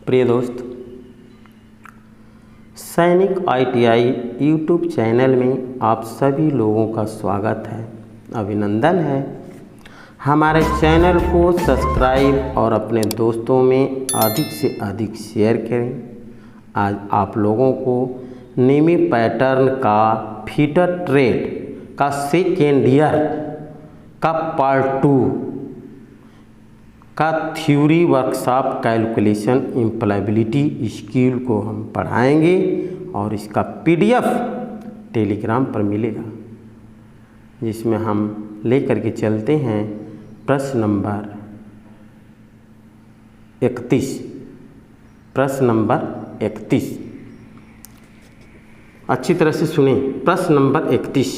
प्रिय दोस्त, सैनिक ITI यूट्यूब चैनल में आप सभी लोगों का स्वागत है, अभिनंदन है। हमारे चैनल को सब्सक्राइब और अपने दोस्तों में अधिक से अधिक शेयर करें। आज आप लोगों को नेमी पैटर्न का फीटर ट्रेड का सेकेंड ईयर का पार्ट 2 का theory workshop calculation employability skill को हम पढ़ाएंगे और इसका PDF टेलीग्राम पर मिलेगा, जिसमें हम लेकर के चलते हैं प्रश्न नंबर 31। प्रश्न नंबर 31 अच्छी तरह से सुने। प्रश्न नंबर 31,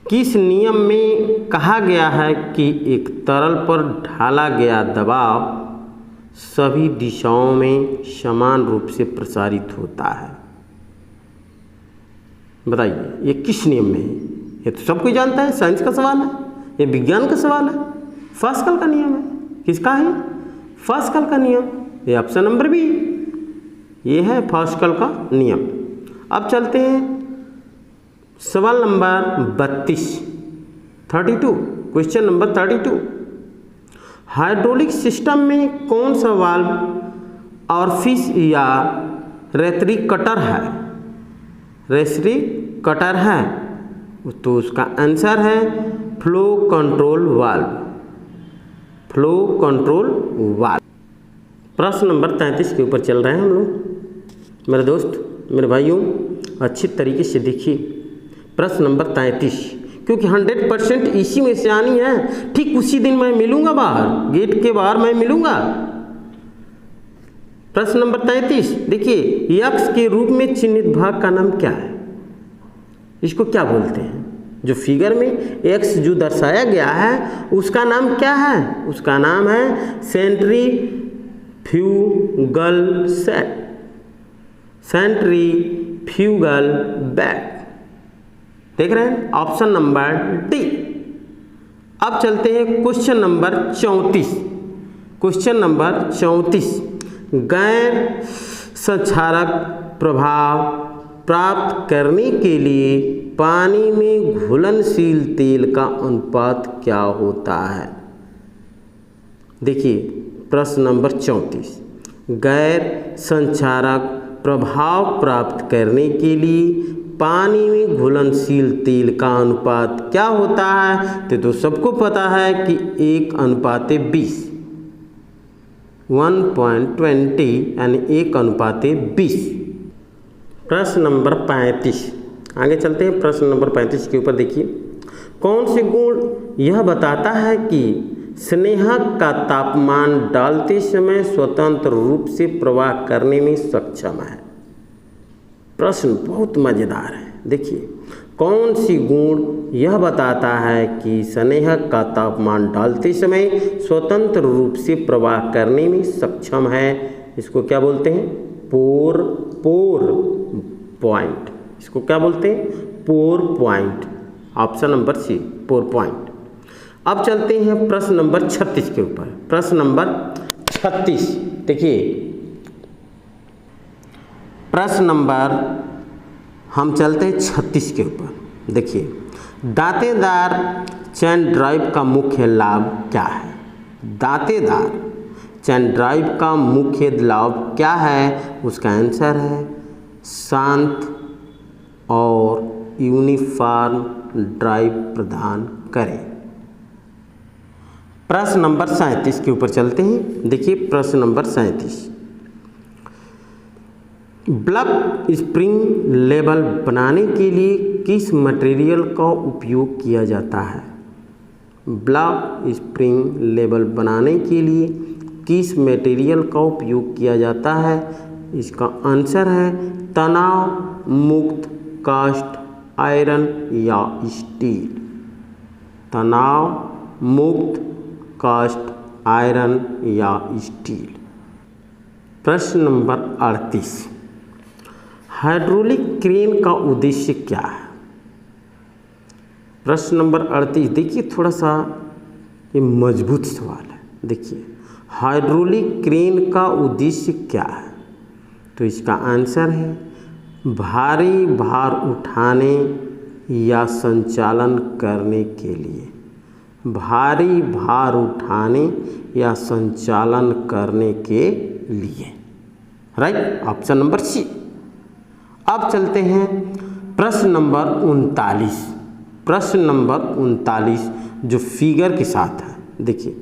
किस नियम में कहा गया है कि एक तरल पर ढाला गया दबाव सभी दिशाओं में समान रूप से प्रसारित होता है? बताइए, ये किस नियम में है? ये तो सब कोई जानता है, साइंस का सवाल है, ये विज्ञान का सवाल है, पास्कल का नियम है। किसका है? पास्कल का नियम। ये ऑप्शन नंबर बी, ये है पास्कल का नियम। अब चलते हैं सवाल number 32, question number 32। Hydraulic system में कौन सा वाल्व ऑरिफिस या रेतरी कटर है? रेतरी कटर है, तो उसका आंसर है flow control valve. Flow control valve. प्रश्न नंबर 33 के ऊपर चल रहे हैं हम लोग। मेरे दोस्त, मेरे भाइयों, अच्छी तरीके से देखिए प्रश्न नंबर 33, क्योंकि 100% इसी में से आनी है। ठीक उसी दिन मैं मिलूंगा बाहर, गेट के बाहर मैं मिलूंगा। प्रश्न नंबर 33 देखिए, x के रूप में चिन्हित भाग का नाम क्या है? इसको क्या बोलते हैं? जो फिगर में x जो दर्शाया गया है उसका नाम क्या है? उसका नाम है सेंट्रीफ्यूगल सेट, सेंट्रीफ्यूगल बैक। देख रहे हैं, ऑप्शन नंबर डी। अब चलते हैं क्वेश्चन नंबर 34। क्वेश्चन नंबर 34, गैर संक्षारक प्रभाव प्राप्त करने के लिए पानी में घुलनशील तेल का अनुपात क्या होता है? देखिए प्रश्न नंबर 34, गैर संक्षारक प्रभाव प्राप्त करने के लिए पानी में घुलनशील तेल का अनुपात क्या होता है? तो सबको पता है कि 1:20, 1.20 यानी 1:20। प्रश्न नंबर 35, आगे चलते हैं। प्रश्न नंबर 35 के ऊपर देखिए, कौन से गुण यह बताता है कि स्नेहक का तापमान डालते समय स्वतंत्र रूप से प्रवाह करने में सक्षम है? प्रश्न बहुत मज़ेदार है। देखिए, कौन सी गुण यह बताता है कि स्नेहक का तापमान डालते समय स्वतंत्र रूप से प्रवाह करने में सक्षम है? इसको क्या बोलते हैं? Pour point. इसको क्या बोलते हैं? Pour point. Option number C, pour point. अब चलते हैं प्रश्न नंबर 36 के ऊपर। प्रश्न नंबर 36 देखिए, प्रश्न नंबर हम चलते हैं 36 के ऊपर। देखिए, दांतेदार चैन ड्राइव का मुख्य लाभ क्या है? दांतेदार चैन ड्राइव का मुख्य लाभ क्या है? उसका आंसर है शांत और यूनिफॉर्म ड्राइव प्रदान करें। प्रश्न नंबर 37 के ऊपर चलते हैं। देखिए प्रश्न नंबर 37, ब्लॉक स्प्रिंग लेवल बनाने के लिए किस मटेरियल का उपयोग किया जाता है? ब्लॉक स्प्रिंग लेवल बनाने के लिए किस मटेरियल का उपयोग किया जाता है? इसका आंसर है तनाव मुक्त कास्ट आयरन या स्टील। तनाव मुक्त कास्ट आयरन या स्टील। प्रश्न नंबर 38, हाइड्रोलिक क्रेन का उद्देश्य क्या है? प्रश्न नंबर 38 देखिए, थोड़ा सा ये मजबूत सवाल है। देखिए, हाइड्रोलिक क्रेन का उद्देश्य क्या है? तो इसका आंसर है भारी भार उठाने या संचालन करने के लिए। भारी भार उठाने या संचालन करने के लिए। Right, option number C. अब चलते हैं प्रश्न नंबर 39। प्रश्न नंबर 39 जो फिगर के साथ है, देखिए,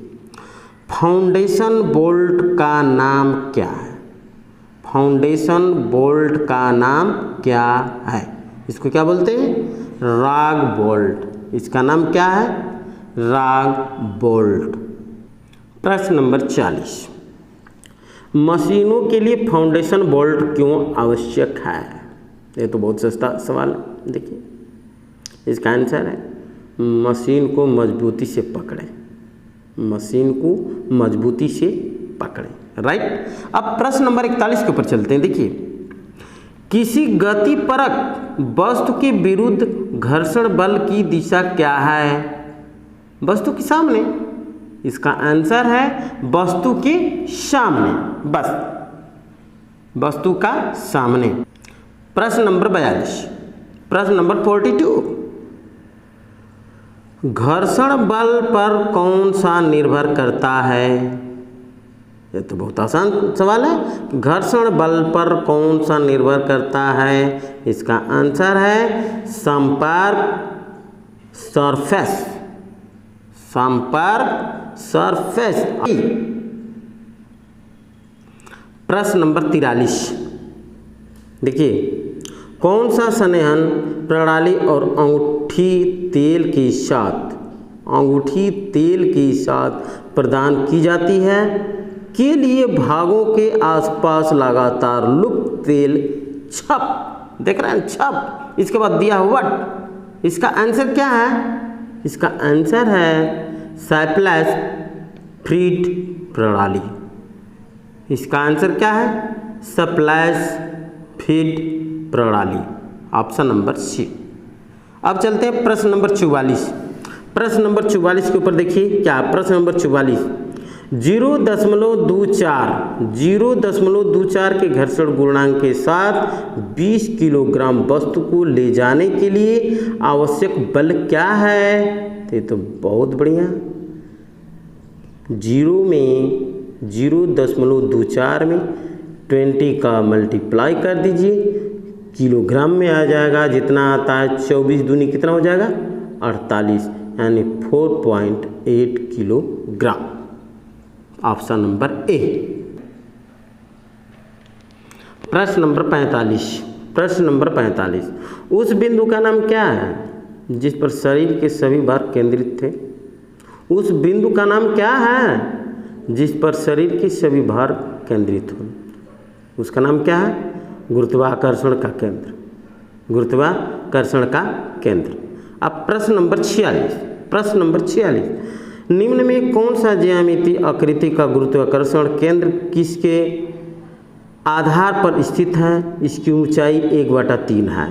फाउंडेशन बोल्ट का नाम क्या है? फाउंडेशन बोल्ट का नाम क्या है? इसको क्या बोलते हैं? राग बोल्ट। इसका नाम क्या है? राग बोल्ट। प्रश्न नंबर 40, मशीनों के लिए फाउंडेशन बोल्ट क्यों आवश्यक है? ये तो बहुत सस्ता सवाल है। देखिए, इसका आंसर है मशीन को मजबूती से पकड़े। मशीन को मजबूती से पकड़े। राइट। अब प्रश्न नंबर 41 के ऊपर चलते हैं। देखिए, किसी गतिपरक वस्तु के विरुद्ध घर्षण बल की दिशा क्या है? वस्तु के सामने। इसका आंसर है वस्तु के सामने, बस वस्तु का सामने। प्रश्न नंबर 42, प्रश्न नंबर 42, घर्षण बल पर कौन सा निर्भर करता है? ये तो बहुत आसान सवाल है। घर्षण बल पर कौन सा निर्भर करता है? इसका आंसर है संपर्क सरफेस। संपर्क सरफेस। प्रश्न नंबर 43, देखिए, कौन सा संवहन प्रणाली और अंगूठी तेल के साथ प्रदान की जाती है के लिए भागों के आसपास लगातार लुप्त तेल छप, देख रहे हैं, छप, इसके बाद दिया वट। इसका आंसर क्या है? इसका आंसर है सैप्लेस फीड प्रणाली। इसका आंसर क्या है? सैप्लेस फीड प्रणाली, ऑप्शन नंबर सी। अब चलते हैं प्रश्न नंबर 44। प्रश्न नंबर 44 के ऊपर देखिए क्या। प्रश्न नंबर 44, 0.24 के घर्षण गुणांक के साथ 20 किलोग्राम वस्तु को ले जाने के लिए आवश्यक बल क्या है? ये तो बहुत बढ़िया। 0.24 में 20 का मल्टीप्लाई कर दीजिए, किलोग्राम में आ जाएगा। जितना आता है 24 दूनी कितना हो जाएगा? 48, यानी 4.8 किलोग्राम, ऑप्शन नंबर ए। प्रश्न नंबर 45। प्रश्न नंबर 45, उस बिंदु का नाम क्या है जिस पर शरीर के सभी भार केंद्रित थे? उस बिंदु का नाम क्या है जिस पर शरीर के सभी भार केंद्रित हो? उसका नाम क्या है? गुरुत्वाकर्षण का केंद्र। गुरुत्वाकर्षण का केंद्र। अब प्रश्न नंबर 46। प्रश्न नंबर 46, निम्न में कौन सा ज्यामितीय आकृति का गुरुत्वाकर्षण केंद्र किसके आधार पर स्थित है? इसकी ऊंचाई 1/3 है।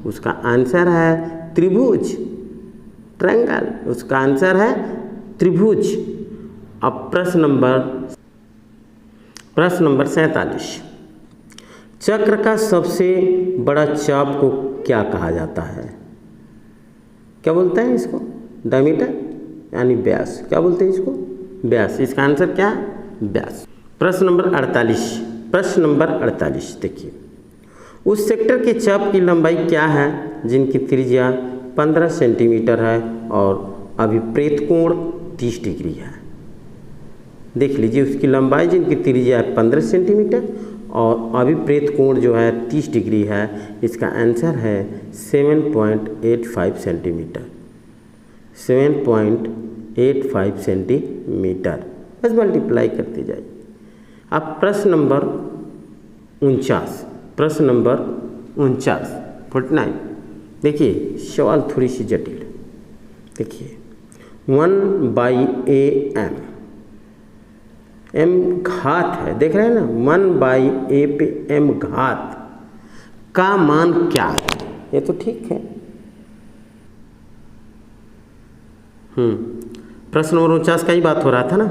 उसका आंसर है त्रिभुज, ट्रायंगल। उसका आंसर है त्रिभुज। अब प्रश्न नंबर 47, चक्र का सबसे बड़ा चाप को क्या कहा जाता है? क्या बोलते हैं इसको? डायमीटर, यानी व्यास। क्या बोलते हैं इसको? व्यास। इसका आंसर क्या है? व्यास। प्रश्न नंबर 48। प्रश्न नंबर 48, देखिए, उस सेक्टर के चाप की लंबाई क्या है जिनकी त्रिज्या 15 सेंटीमीटर है और अभिप्रेत कोण 30 डिग्री है? देख लीजिए, उसकी लंबाई जिनकी त्रिज्या है 15 सेंटीमीटर और अभिप्रेत कोण जो है 30 डिग्री है। इसका आंसर है 7.85 सेंटीमीटर। 7.85 सेंटीमीटर, बस मल्टीप्लाई करते जाइए। अब प्रश्न नंबर 49। प्रश्न नंबर 49, 49, देखिए, सवाल थोड़ी सी जटिल। देखिए, 1/a m घात है, देख रहे हैं ना, 1/a पे m घात का मान क्या है? ये तो ठीक है। प्रश्न नंबर 49 का ही बात हो रहा था ना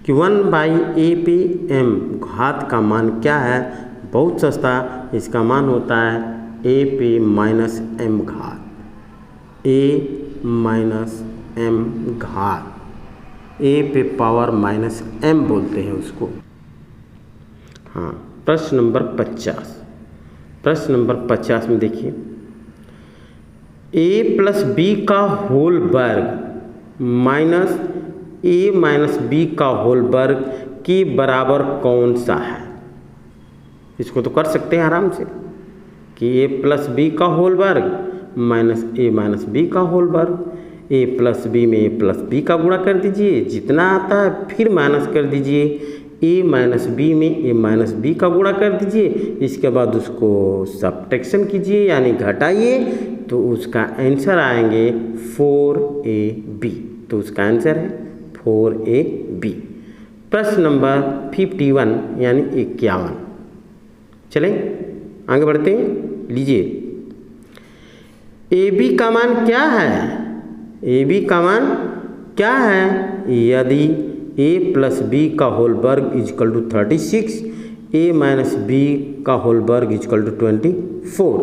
कि 1/a पे m घात का मान क्या है, बहुत सस्ता, इसका मान होता है a पे -m घात, a -m घात, a पे पावर -m बोलते हैं उसको। हाँ, प्रश्न नंबर 50। प्रश्न नंबर 50 में देखिए, a प्लस बी का होल वर्ग माइनस a माइनस बी का होल वर्ग के बराबर कौन सा है। इसको तो कर सकते हैं आराम से कि a प्लस बी का होल वर्ग माइनस a माइनस बी का होल वर्ग, a प्लस बी में a प्लस बी का गुणा कर दीजिए जितना आता है, फिर माइनस कर दीजिए a माइनस बी में a माइनस बी का गुणा कर दीजिए, इसके बाद उसको सब्ट्रैक्शन कीजिए यानी घटाइए, तो उसका आंसर आएंगे 4ab। तो उसका आंसर है 4ab। प्रश्न नंबर 51 यानी 51। चलें आगे बढ़ते हैं। लीजिए, ab का मान क्या है, ab का मान क्या है, यदि a प्लस बी का होल वर्ग equal to 36, a minus B का होल वर्ग इजकल टू 24,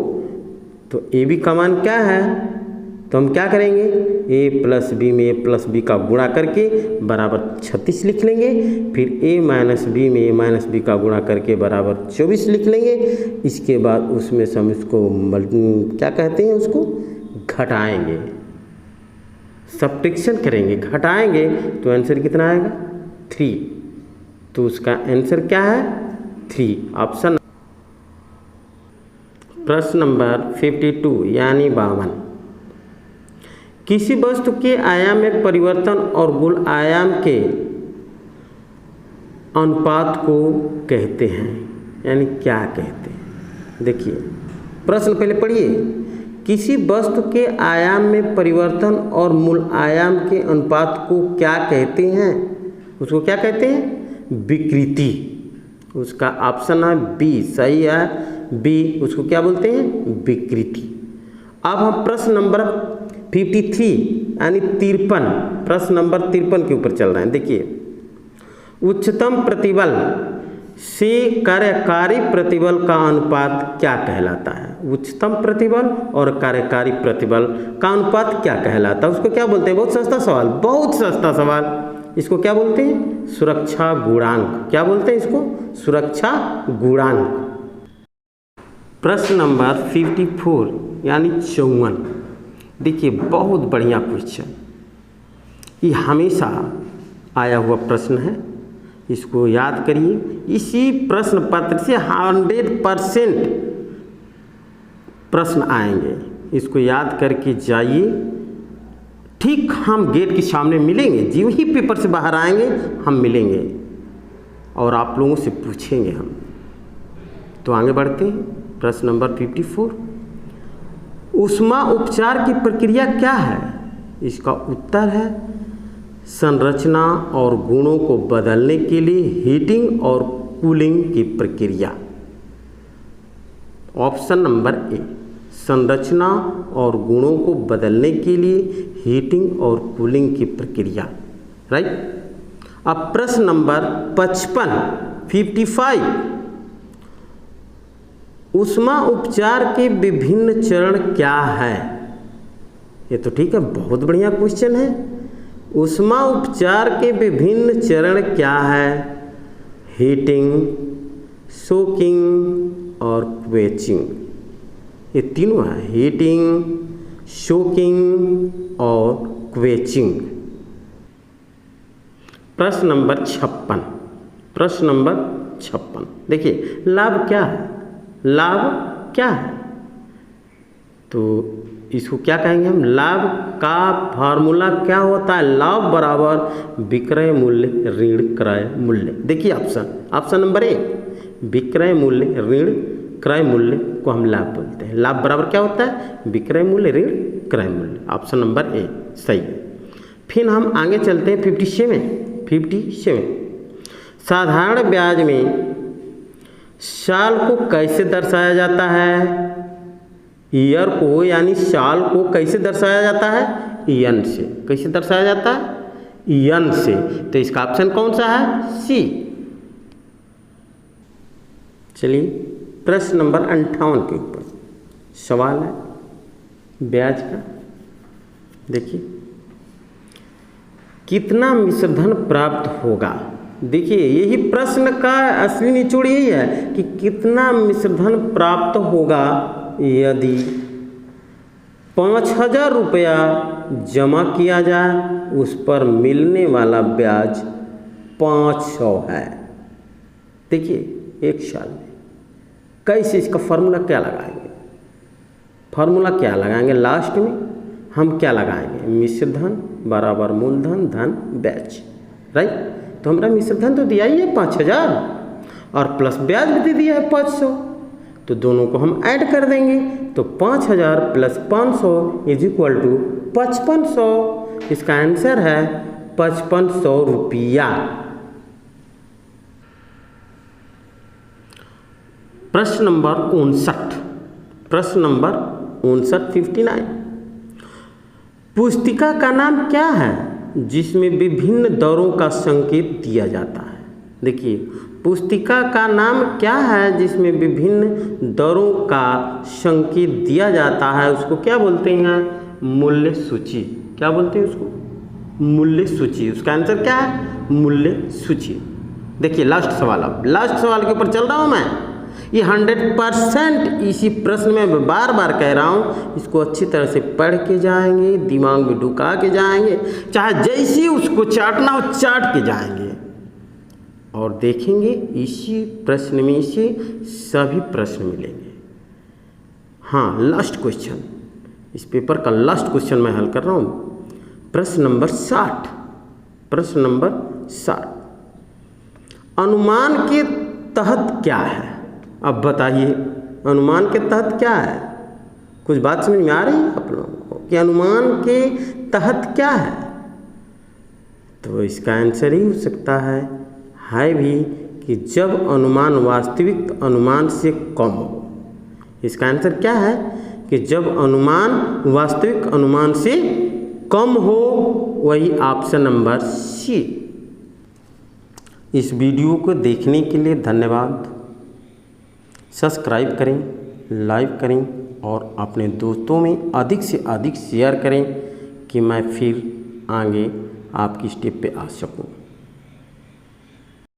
तो ab का मान क्या है, तो हम क्या करेंगे, a प्लस बी में a प्लस बी का गुणा करके बराबर 36 लिख लेंगे, फिर a माइनस बी में a माइनस बी का गुणा करके बराबर 24 लिख लेंगे। इसके बाद उसमें से हम इसको क्या कहते हैं, उसको घटाएंगे, सब्ट्रैक्शन करेंगे, घटाएंगे, तो आंसर कितना आएगा 3। तो उसका आंसर क्या है 3, ऑप्शन। प्रश्न नंबर 52 यानी 52। किसी वस्तु के आयाम में परिवर्तन और गुण आयाम के अनुपात को कहते हैं, यानी क्या कहते हैं। देखिए प्रश्न पहले पढ़िए, किसी वस्तु के आयाम में परिवर्तन और मूल आयाम के अनुपात को क्या कहते हैं, उसको क्या कहते हैं, विकृति। उसका ऑप्शन है बी, सही है बी, उसको क्या बोलते हैं, विकृति। अब हम प्रश्न नंबर 53 यानी 53, प्रश्न नंबर 53 के ऊपर चल रहे हैं। देखिए, उच्चतम प्रतिबल से कार्यकारी प्रतिबल का अनुपात क्या कहलाता है। उच्चतम प्रतिबल और कार्यकारी प्रतिबल का अनुपात क्या कहलाता है, उसको क्या बोलते हैं, बहुत सस्ता सवाल, बहुत सस्ता सवाल, इसको क्या बोलते हैं, सुरक्षा गुणांक। क्या बोलते हैं इसको, सुरक्षा गुणांक। प्रश्न नंबर 54 यानी 54। देखिए बहुत बढ़िया क्वेश्चन, ये हमेशा आया हुआ प्रश्न है, इसको याद करिए। इसी प्रश्न पत्र से 100% प्रश्न आएंगे, इसको याद करके जाइए। ठीक हम गेट के सामने मिलेंगे, जो ही पेपर से बाहर आएंगे हम मिलेंगे और आप लोगों से पूछेंगे हम। तो आगे बढ़ते हैं। प्रश्न नंबर 54, ऊष्मा उपचार की प्रक्रिया क्या है। इसका उत्तर है संरचना और गुणों को बदलने के लिए हीटिंग और कूलिंग की प्रक्रिया। ऑप्शन नंबर ए, संरचना और गुणों को बदलने के लिए हीटिंग और कूलिंग की प्रक्रिया, राइट। अब प्रश्न नंबर 55 ऊष्मा उपचार के विभिन्न चरण क्या है। ये तो ठीक है, बहुत बढ़िया क्वेश्चन है। ऊष्मा उपचार के विभिन्न चरण क्या है, हीटिंग, सोकिंग और क्वेचिंग। ये तीनों है, हीटिंग, सोकिंग और क्वेचिंग। प्रश्न नंबर 56, प्रश्न नंबर 56। देखिए लाभ क्या है, लाभ क्या है, तो इसको क्या कहेंगे हम, लाभ का फार्मूला क्या होता है, लाभ बराबर विक्रय मूल्य ऋण क्रय मूल्य। देखिए ऑप्शन नंबर ए, विक्रय मूल्य ऋण क्रय मूल्य को हम लाभ बोलते हैं। लाभ बराबर क्या होता है, विक्रय मूल्य ऋण क्रय मूल्य। ऑप्शन नंबर ए सही है। फिर हम आगे चलते हैं 57। साधारण ब्याज में साल को कैसे दर्शाया जाता है, ईयर को यानी साल को कैसे दर्शाया जाता है, ईएन से। कैसे दर्शाया जाता है, यन से। तो इसका ऑप्शन कौन सा है? सी। चलिए प्रश्न नंबर 58 के ऊपर सवाल है ब्याज का। देखिए, कितना मिश्रधन प्राप्त होगा। देखिए, यही प्रश्न का असली निचोड़ यही है कि कितना मिश्रधन प्राप्त होगा यदि 5,000 रुपया जमा किया जाए, उस पर मिलने वाला ब्याज 500 है। देखिए, एक साल में कैसे इसका फार्मूला क्या लगाएंगे? फार्मूला क्या लगाएंगे? लास्ट में हम क्या लगाएंगे? मिश्रधन बराबर मूलधन धन ब्याज, राइट। तो हमारा मिश्रधन तो दिया ही है 5,000 और प्लस ब्याज भी दे दिया है 500, तो दोनों को हम ऐड कर देंगे। तो 5,000 प्लस 500 इज इक्वल टू 5500। इसका आंसर है 5500 रुपया। प्रश्न नंबर 59, प्रश्न नंबर 59 पुस्तिका का नाम क्या है जिसमें विभिन्न दरों का संकेत दिया जाता है? देखिए, पुस्तिका का नाम क्या है जिसमें विभिन्न दरों का संकेत दिया जाता है? उसको क्या बोलते हैं? मूल्य सूची। क्या बोलते हैं उसको? मूल्य सूची। उसका आंसर क्या है? मूल्य सूची। देखिए लास्ट सवाल, अब लास्ट सवाल के ऊपर चल रहा हूँ मैं। ये 100% इसी प्रश्न में मैं बार बार कह रहा हूँ, इसको अच्छी तरह से पढ़ के जाएंगे, दिमाग में ढुका के जाएंगे, चाहे जैसे उसको चाटना हो चाट के जाएंगे और देखेंगे इसी प्रश्न में से सभी प्रश्न मिलेंगे। हाँ, लास्ट क्वेश्चन, इस पेपर का लास्ट क्वेश्चन मैं हल कर रहा हूँ। प्रश्न नंबर 60, प्रश्न नंबर 60 अनुमान के तहत क्या है? अब बताइए, अनुमान के तहत क्या है? कुछ बात समझ में आ रही है आप लोगों को कि अनुमान के तहत क्या है? तो इसका आंसर ही हो सकता है भी कि जब अनुमान वास्तविक अनुमान से कम हो। इसका आंसर क्या है? कि जब अनुमान वास्तविक अनुमान से कम हो, वही ऑप्शन नंबर सी। इस वीडियो को देखने के लिए धन्यवाद। सब्सक्राइब करें, लाइक करें और अपने दोस्तों में अधिक से अधिक शेयर करें कि मैं फिर आगे आपकी स्टेप पे आ सकूं।